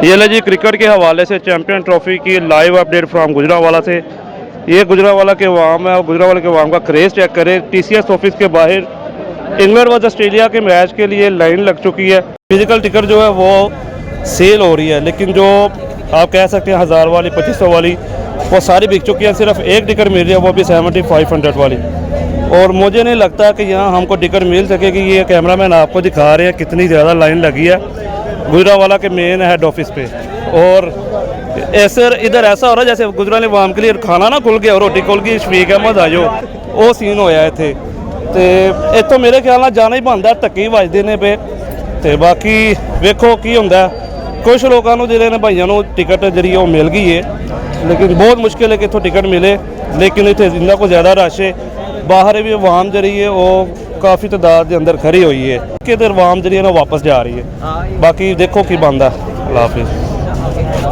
ये ले जी क्रिकेट के हवाले से चैंपियन ट्रॉफी की लाइव अपडेट फ्रॉम गुजरांवाला से। ये गुजरांवाला के अवाम है और गुजरांवाला के अवाम का क्रेज़ चेक करें। टीसीएस ऑफिस के बाहर इंग्लैंड वर्सेस ऑस्ट्रेलिया के मैच के लिए लाइन लग चुकी है। फिजिकल टिकट जो है वो सेल हो रही है, लेकिन जो आप कह सकते हैं 1000 वाली 2500 वाली वो सारी बिक चुकी है। सिर्फ एक टिकट मिल रही है, वो भी 7500 वाली। और मुझे नहीं लगता कि यहाँ हमको टिकट मिल सकेगी। ये कैमरामैन आपको दिखा रहे हैं कितनी ज़्यादा लाइन लगी है गुजरांवाला के मेन हेड ऑफिस पे। और ऐसे इधर ऐसा हो रहा है जैसे गुजरांवाले वाम के लिए खाना ना खुल गया, रोटी खुल गई, शफीक अहमद आजो वो सीन होया इत्थे। ते इत्थों मेरे ख्याल नाल जाना ही बनदा, धक्के वजदे ने पे। ते बाकी वेखो की हुंदा। कुछ लोगों को जिहड़े ने भाइयों को टिकट जिहड़ी वो मिल गई है, लेकिन बहुत मुश्किल है कि इत्थों टिकट मिले। लेकिन इत्थे इन्ना को ज़्यादा रश है, बाहर भी अवाम जी है वो काफ़ी तादाद के अंदर खड़ी हुई है कि इधर अवाम जी है ना वापस जा रही है। बाकी देखो की बनता। अल्लाह हाफिज़।